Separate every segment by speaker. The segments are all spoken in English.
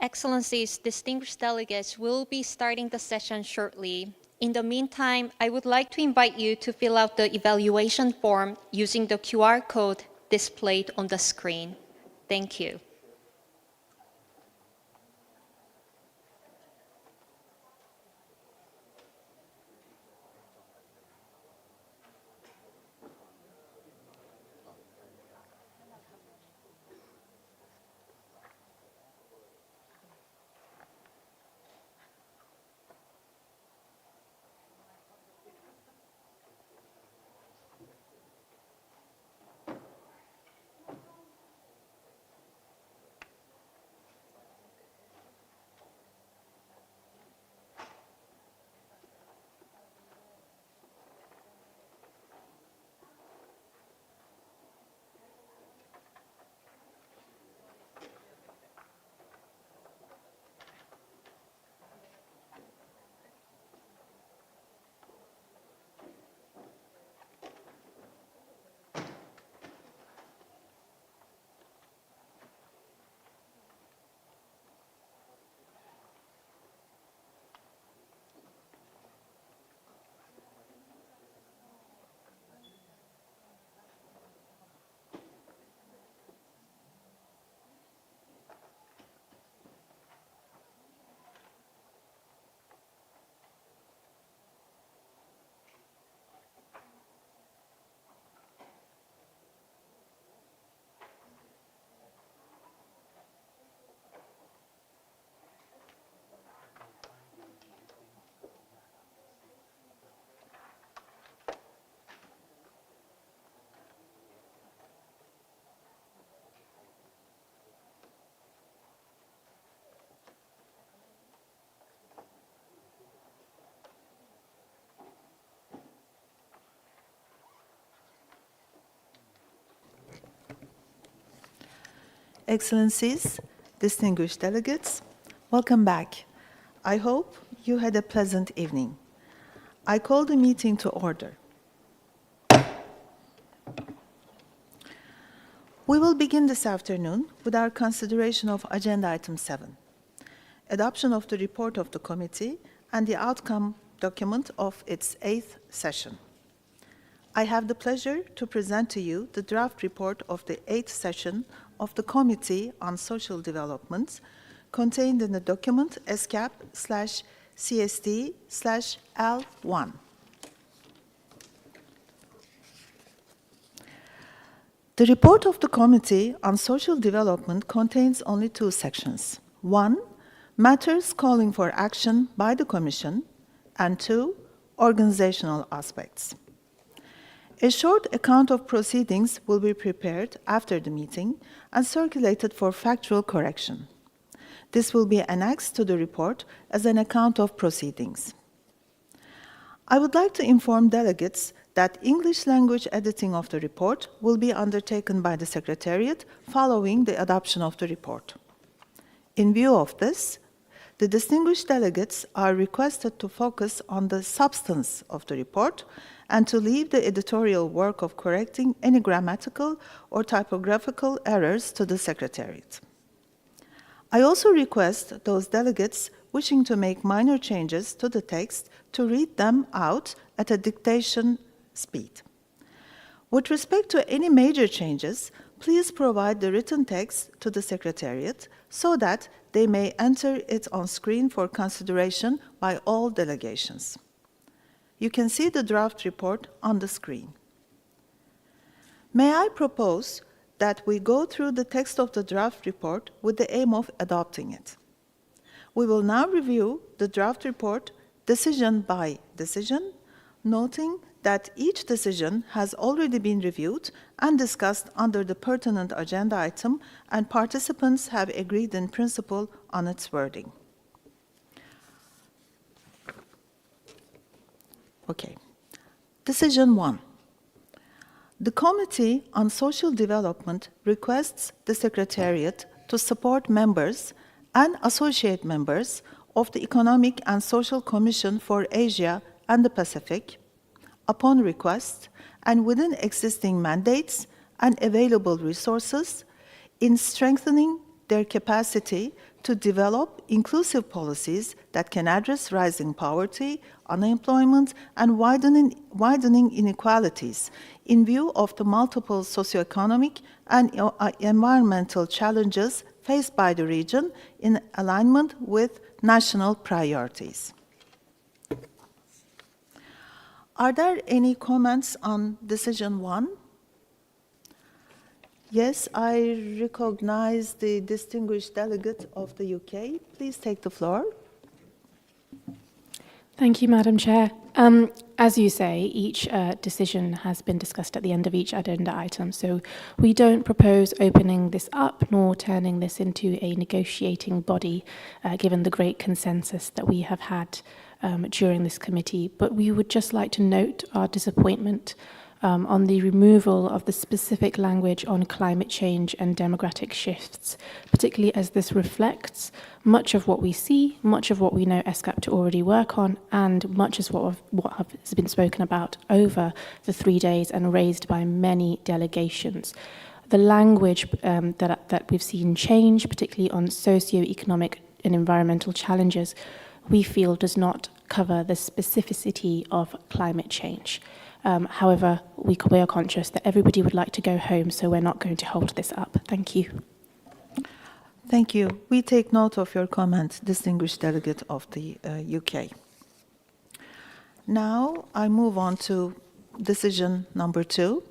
Speaker 1: Excellencies, distinguished delegates, we'll be starting the session shortly. In the meantime, I would like to invite you to fill out the evaluation form using the QR code displayed on the screen. Thank you.
Speaker 2: Excellencies, distinguished delegates, welcome back. I hope you had a pleasant evening. I call the meeting to order. We will begin this afternoon with our consideration of Agenda Item 7, adoption of the report of the committee and the outcome document of its 8th session. I have the pleasure to present to you the draft report of the 8th session of the Committee on Social Development contained in the document ESCAP/CSD/L1. The report of the Committee on Social Development contains only 2 sections. 1, matters calling for action by the Commission, and 2, organizational aspects. A short account of proceedings will be prepared after the meeting and circulated for factual correction. This will be annexed to the report as an account of proceedings. I would like to inform delegates that English language editing of the report will be undertaken by the Secretariat following the adoption of the report. In view of this, the distinguished delegates are requested to focus on the substance of the report and to leave the editorial work of correcting any grammatical or typographical errors to the Secretariat. I also request those delegates wishing to make minor changes to the text to read them out at a dictation speed. With respect to any major changes, please provide the written text to the Secretariat so that they may enter it on screen for consideration by all delegations. You can see the draft report on the screen. May I propose that we go through the text of the draft report with the aim of adopting it. We will now review the draft report decision by decision, noting that each decision has already been reviewed and discussed under the pertinent agenda item, and participants have agreed in principle on its wording. Okay. Decision 1. The Committee on Social Development requests the Secretariat to support members and associate members of the Economic and Social Commission for Asia and the Pacific, upon request and within existing mandates and available resources, in strengthening their capacity to develop inclusive policies that can address rising poverty, unemployment, and widening inequalities in view of the multiple socioeconomic and environmental challenges faced by the region in alignment with national priorities. Are there any comments on Decision 1? Yes, I recognize the distinguished delegate of the UK. Please take the floor.
Speaker 3: Thank you, Madam Chair. As you say, each decision has been discussed at the end of each agenda item, so we don't propose opening this up nor turning this into a negotiating body, given the great consensus that we have had during this committee. But we would just like to note our disappointment on the removal of the specific language on climate change and demographic shifts, particularly as this reflects much of what we see, much of what we know ESCAP to already work on, and much of what has been spoken about over the 3 days and raised by many delegations. The language that we've seen change, particularly on socio-economic and environmental challenges, we feel does not cover the specificity of climate change. However, we are conscious that everybody would like to go home, so we're not going to hold this up. Thank you.
Speaker 2: Thank you. We take note of your comment, distinguished delegate of the UK. Now I move on to decision number 2.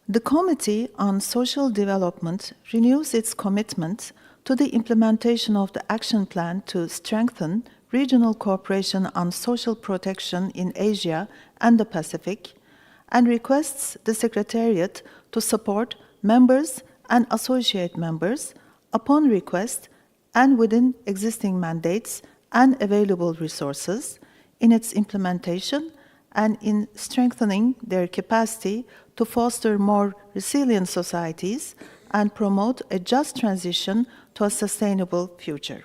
Speaker 2: The Committee on Social Development renews its commitment to the implementation of the action plan to strengthen regional cooperation on social protection in Asia and the Pacific, and requests the Secretariat to support members and associate members upon request and within existing mandates and available resources in its implementation and in strengthening their capacity to foster more resilient societies and promote a just transition to a sustainable future.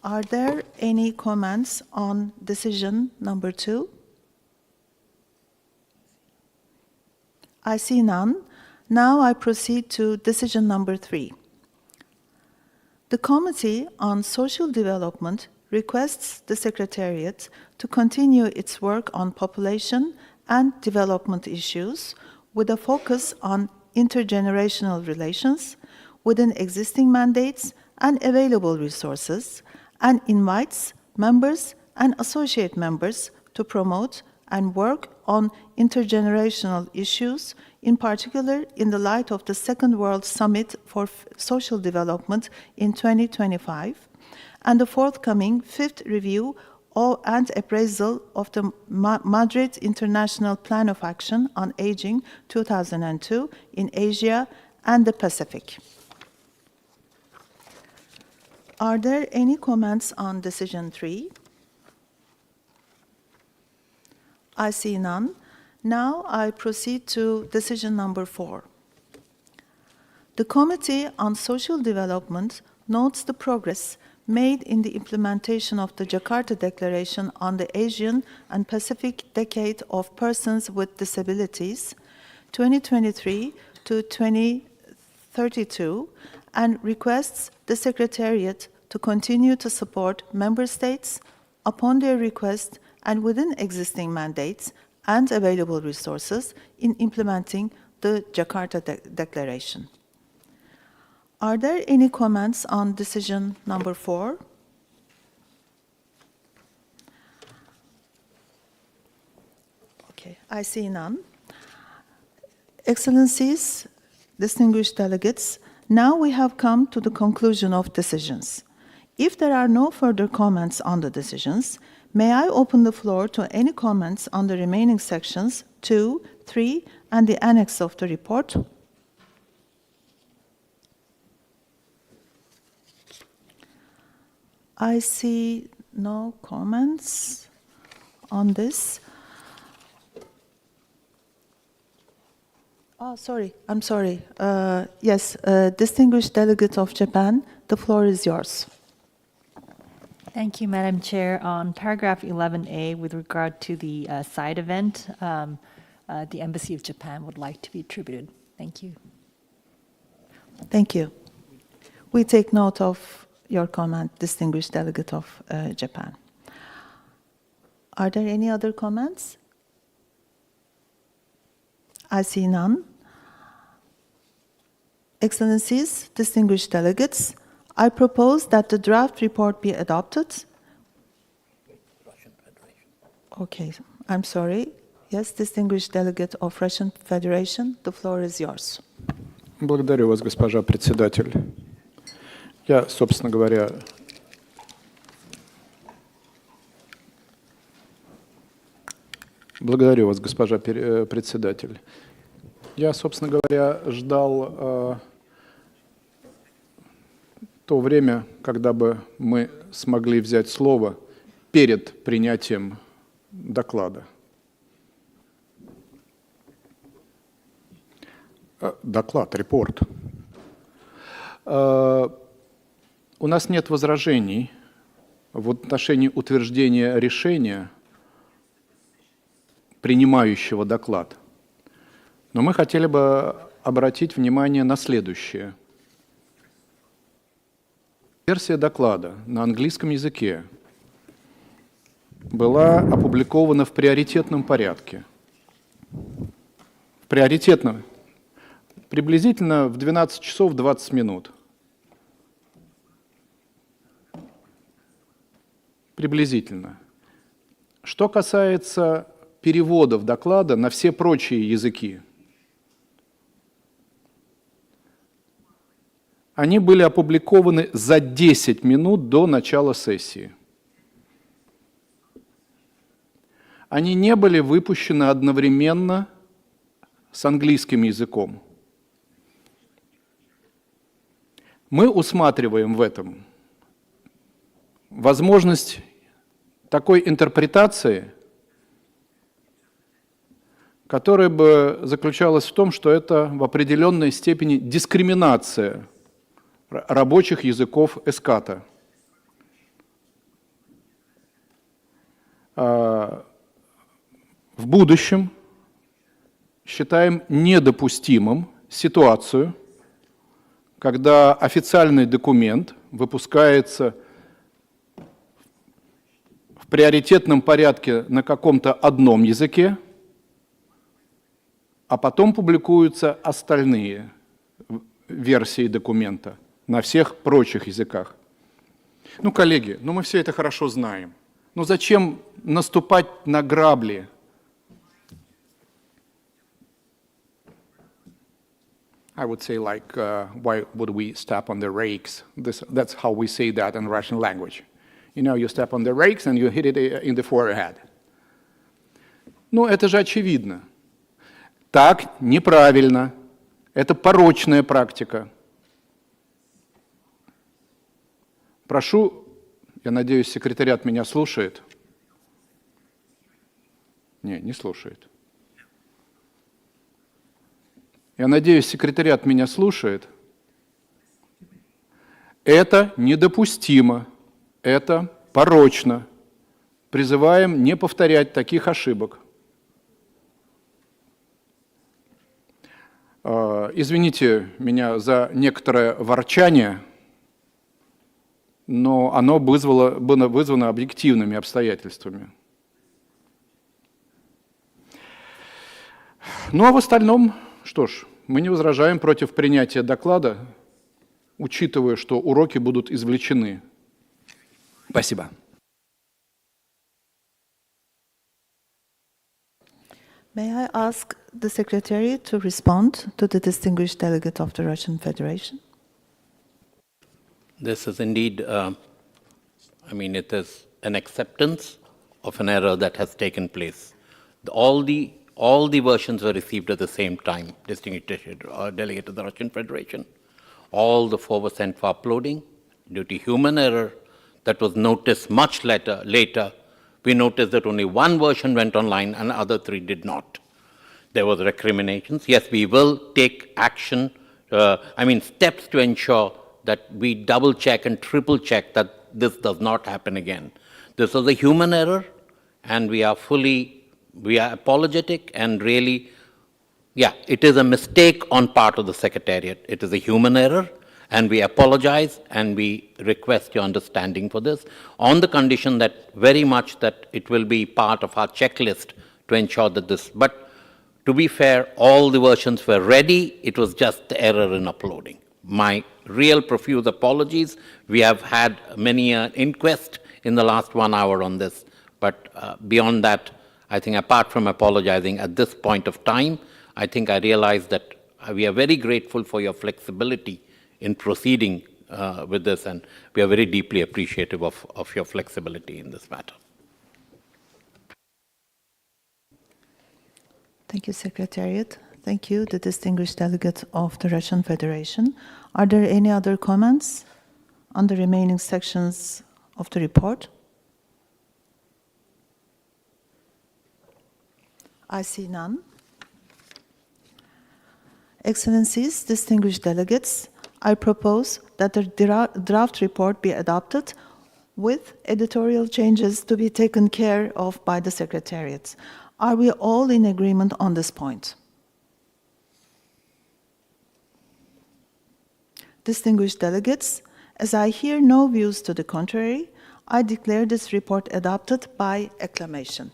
Speaker 2: Are there any comments on decision number 2? I see none. Now I proceed to decision number 3. The Committee on Social Development requests the Secretariat to continue its work on population and development issues with a focus on intergenerational relations within existing mandates and available resources, and invites members and associate members to promote and work on intergenerational issues, in particular in the light of the Second World Summit for Social Development in 2025 and the forthcoming 5th review and appraisal of the Madrid International Plan of Action on Aging 2002 in Asia and the Pacific. Are there any comments on decision 3? I see none. Now I proceed to decision number 4. The Committee on Social Development notes the progress made in the implementation of the Jakarta Declaration on the Asian and Pacific Decade of Persons with Disabilities, 2023 to 2032, and requests the Secretariat to continue to support Member States upon their request and within existing mandates and available resources in implementing the Jakarta Declaration. Are there any comments on decision number 4? Okay, I see none. Excellencies, distinguished delegates, now we have come to the conclusion of decisions. If there are no further comments on the decisions, may I open the floor to any comments on the remaining sections 2, 3, and the annex of the report? I see no comments on this. Oh, sorry, I'm sorry. Yes, distinguished delegate of Japan, the floor is yours.
Speaker 4: Thank you, Madam Chair. On paragraph 11A, with regard to the side event, the Embassy of Japan would like to be attributed. Thank you.
Speaker 2: Thank you. We take note of your comment, distinguished delegate of Japan. Are there any other comments? I see none. Excellencies, distinguished delegates, I propose that the draft report be adopted. Okay, I'm sorry. Yes, distinguished delegate of Russian Federation, the floor is yours.
Speaker 5: Благодарю вас, госпожа председатель. Я, собственно говоря, благодарю вас, госпожа председатель. Я, собственно говоря, ждал то время, когда бы мы смогли взять слово перед принятием доклада. Доклад, репорт. У нас нет возражений в отношении утверждения решения, принимающего доклад. Но мы хотели бы обратить внимание на следующее. Версия доклада на английском языке была опубликована в приоритетном порядке. Приоритетно, приблизительно в 12 часов 20 минут. Приблизительно. Что касается переводов доклада на все прочие языки, они были опубликованы за 10 минут до начала сессии. Они не были выпущены одновременно с английским языком. Мы усматриваем в этом возможность такой интерпретации, которая бы заключалась в том, что это в определенной степени дискриминация рабочих языков ESCAP. В будущем считаем недопустимым ситуацию, когда официальный документ выпускается в приоритетном порядке на каком-то одном языке, а потом публикуются остальные версии документа на всех прочих языках. Ну, коллеги, мы все это хорошо знаем. Ну, зачем наступать на грабли? I would say why would we step on the rakes? That's how we say that in Russian language. You know, you step on the rakes and you hit it in the forehead. Ну, это же очевидно. Так неправильно. Это порочная практика. Прошу, я надеюсь, секретариат меня слушает. Не слушает. Я надеюсь, секретариат меня слушает. Это недопустимо. Это порочно. Призываем не повторять таких ошибок. Извините меня за некоторое ворчание, но оно было вызвано объективными обстоятельствами. Ну а в остальном, что ж, мы не возражаем против принятия доклада, учитывая, что уроки будут извлечены. Спасибо.
Speaker 2: May I ask the Secretary to respond to the distinguished delegate of the Russian Federation?
Speaker 6: This is indeed, it is an acceptance of an error that has taken place. All the versions were received at the same time, distinguished delegate of the Russian Federation. All the 4 were sent for uploading. Due to human error that was noticed much later, we noticed that only 1 version went online and the other 3 did not. There was recriminations. Yes, we will take action, steps to ensure that we double check and triple check that this does not happen again. This was a human error, and we are apologetic, and really, yeah, it is a mistake on part of the Secretariat. It is a human error, and we apologize, and we request your understanding for this, on the condition that very much that it will be part of our checklist to ensure that this, but to be fair, all the versions were ready, it was just the error in uploading. My real profuse apologies. We have had many an inquest in the last 1 hour on this, but beyond that, I think apart from apologizing at this point of time, I think I realize that we are very grateful for your flexibility in proceeding with this, and we are very deeply appreciative of your flexibility in this matter.
Speaker 2: Thank you, Secretariat. Thank you, the distinguished delegate of the Russian Federation. Are there any other comments on the remaining sections of the report? I see none. Excellencies, distinguished delegates, I propose that the draft report be adopted with editorial changes to be taken care of by the Secretariat. Are we all in agreement on this point? Distinguished delegates, as I hear no views to the contrary, I declare this report adopted by acclamation.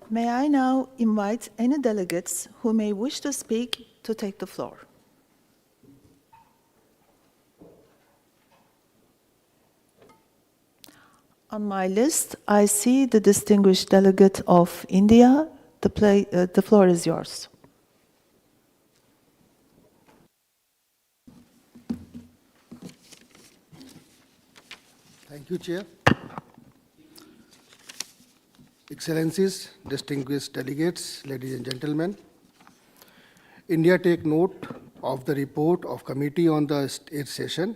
Speaker 2: May I now invite any delegates who may wish to speak to take the floor. On my list, I see the distinguished delegate of India. The floor is yours.
Speaker 7: Thank you, Chair. Excellencies, distinguished delegates, ladies and gentlemen, India take note of the report of Committee on the 8th session.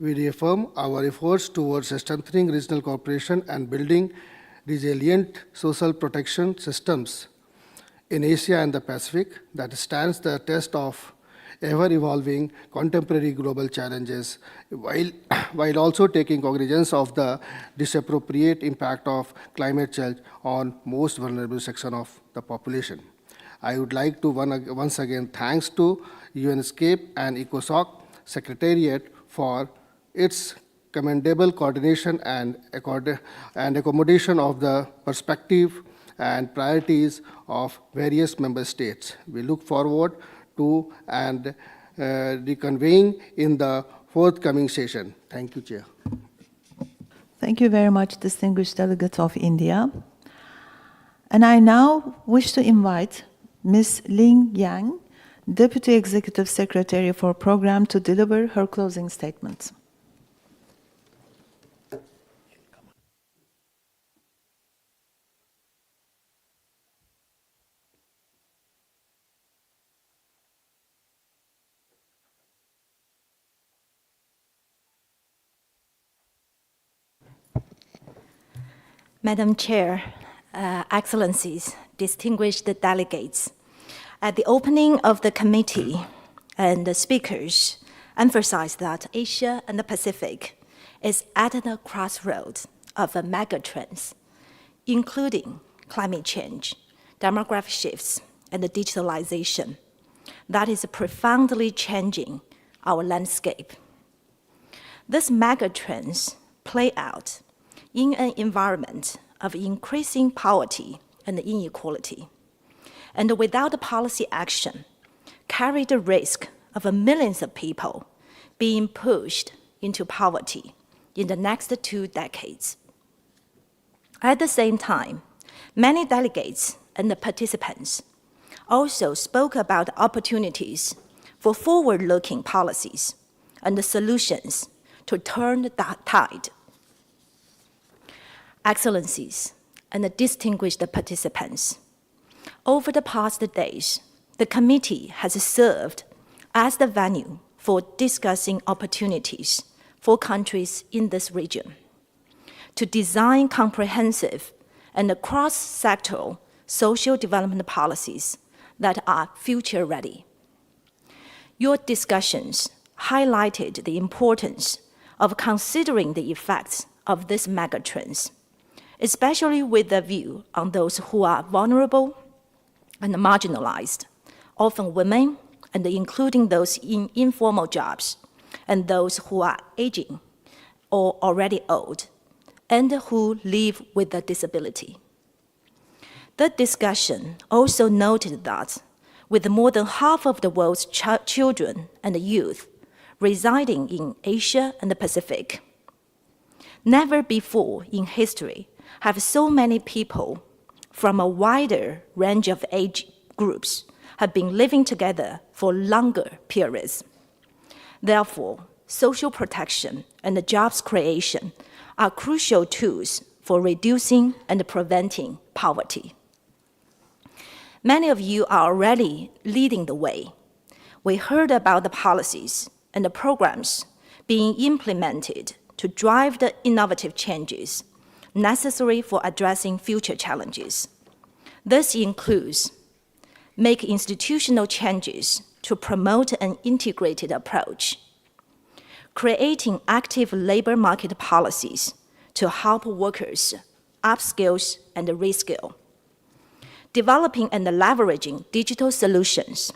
Speaker 7: We reaffirm our efforts towards strengthening regional cooperation and building resilient social protection systems in Asia and the Pacific that stands the test of ever-evolving contemporary global challenges, while also taking cognizance of the disappropriate impact of climate change on most vulnerable section of the population. I would like to once again thanks to ESCAP and ECOSOC Secretariat for its commendable coordination and accommodation of the perspective and priorities of various member states. We look forward to and reconvening in the forthcoming session. Thank you, Chair.
Speaker 2: Thank you very much, distinguished delegate of India. And I now wish to invite Ms. Ling Yang, Deputy Executive Secretary for Program, to deliver her closing statement.
Speaker 8: Madam Chair, Excellencies, distinguished delegates, at the opening of the committee, and the speakers emphasized that Asia and the Pacific is at the crossroads of megatrends, including climate change, demographic shifts, and digitalization that is profoundly changing our landscape. These megatrends play out in an environment of increasing poverty and inequality, and without policy action, carry the risk of millions of people being pushed into poverty in the next 2 decades. At the same time, many delegates and the participants also spoke about opportunities for forward-looking policies and the solutions to turn the tide. Excellencies and the distinguished participants, over the past days, the committee has served as the venue for discussing opportunities for countries in this region to design comprehensive and cross-sectoral social development policies that are future-ready. Your discussions highlighted the importance of considering the effects of these megatrends, especially with a view on those who are vulnerable and marginalized, often women, and including those in informal jobs, and those who are aging or already old, and who live with a disability. The discussion also noted that with more than half of the world's children and youth residing in Asia and the Pacific, never before in history have so many people from a wider range of age groups have been living together for longer periods. Therefore, social protection and jobs creation are crucial tools for reducing and preventing poverty. Many of you are already leading the way. We heard about the policies and the programs being implemented to drive the innovative changes necessary for addressing future challenges. This includes make institutional changes to promote an integrated approach, creating active labor market policies to help workers upskill and reskill, developing and leveraging digital solutions,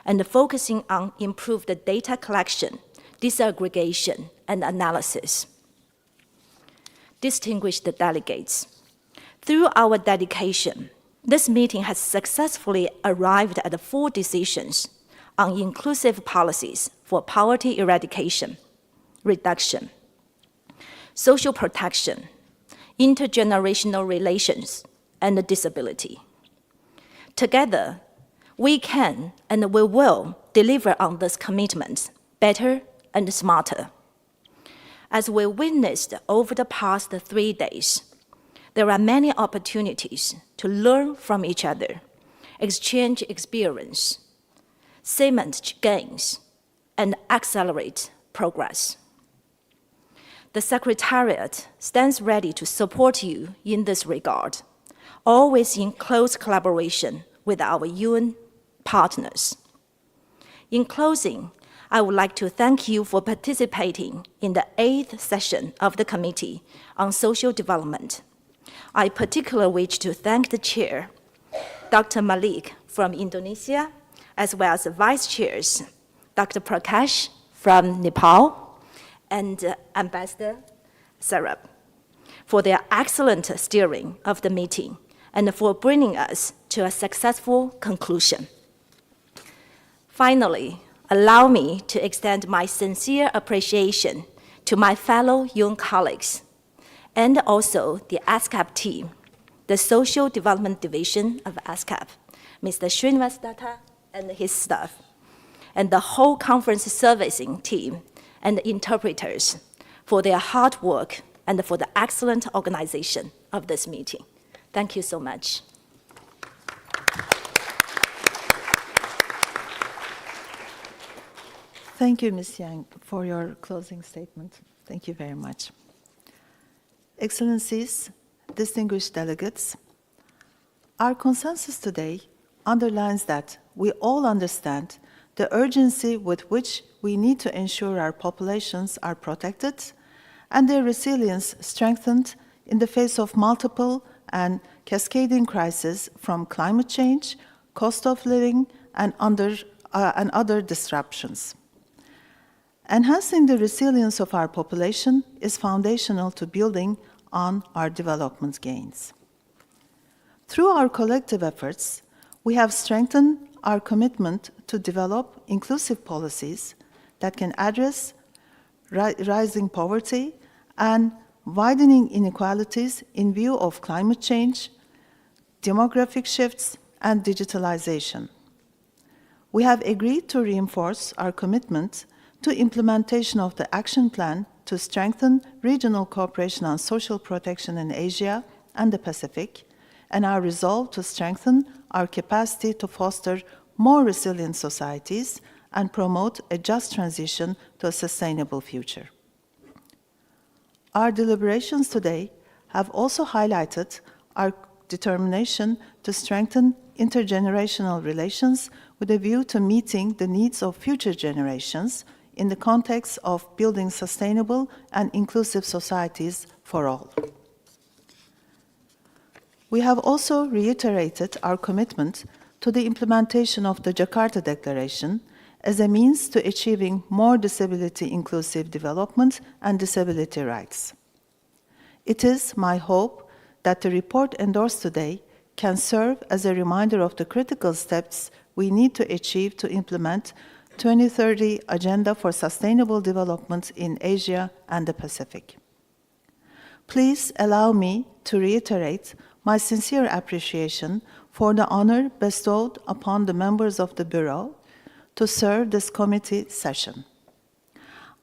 Speaker 8: and focusing on improved data collection, disaggregation, and analysis. Distinguished delegates, through our dedication, this meeting has successfully arrived at 4 decisions on inclusive policies for poverty eradication, reduction, social protection, intergenerational relations, and disability. Together, we can and we will deliver on this commitment better and smarter. As we witnessed over the past 3 days, there are many opportunities to learn from each other, exchange experience, cement gains, and accelerate progress. The Secretariat stands ready to support you in this regard, always in close collaboration with our UN partners. In closing, I would like to thank you for participating in the 8th session of the Committee on Social Development. I particularly wish to thank the Chair, Dr. Malik from Indonesia, as well as the Vice Chairs, Dr. Prakash from Nepal, and Ambassador Sarab, for their excellent steering of the meeting and for bringing us to a successful conclusion. Finally, allow me to extend my sincere appreciation to my fellow young colleagues and also the ESCAP team, the Social Development Division of ESCAP, Mr. Srinivas Datta and his staff, and the whole conference servicing team and interpreters for their hard work and for the excellent organization of this meeting. Thank you so much.
Speaker 2: Thank you, Ms. Yang, for your closing statement. Thank you very much. Excellencies, distinguished delegates, our consensus today underlines that we all understand the urgency with which we need to ensure our populations are protected and their resilience strengthened in the face of multiple and cascading crises from climate change, cost of living, and other disruptions. Enhancing the resilience of our population is foundational to building on our development gains. Through our collective efforts, we have strengthened our commitment to develop inclusive policies that can address rising poverty and widening inequalities in view of climate change, demographic shifts, and digitalization. We have agreed to reinforce our commitment to implementation of the action plan to strengthen regional cooperation on social protection in Asia and the Pacific, and our resolve to strengthen our capacity to foster more resilient societies and promote a just transition to a sustainable future. Our deliberations today have also highlighted our determination to strengthen intergenerational relations with a view to meeting the needs of future generations in the context of building sustainable and inclusive societies for all. We have also reiterated our commitment to the implementation of the Jakarta Declaration as a means to achieving more disability-inclusive development and disability rights. It is my hope that the report endorsed today can serve as a reminder of the critical steps we need to achieve to implement 2030 Agenda for Sustainable Development in Asia and the Pacific. Please allow me to reiterate my sincere appreciation for the honor bestowed upon the members of the Bureau to serve this committee session.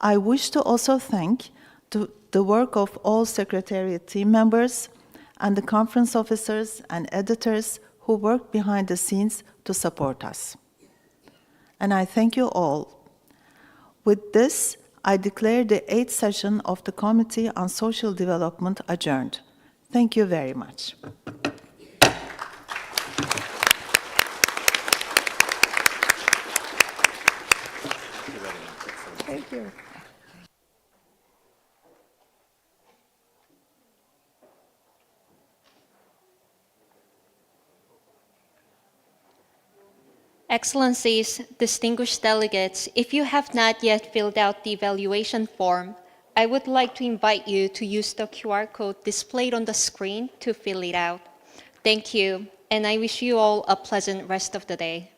Speaker 2: I wish to also thank the work of all Secretariat team members and the conference officers and editors who worked behind the scenes to support us. And I thank you all. With this, I declare the 8th session of the Committee on Social Development adjourned. Thank you very much. Thank you.
Speaker 1: Excellencies, distinguished delegates, if you have not yet filled out the evaluation form, I would like to invite you to use the QR code displayed on the screen to fill it out. Thank you, and I wish you all a pleasant rest of the day.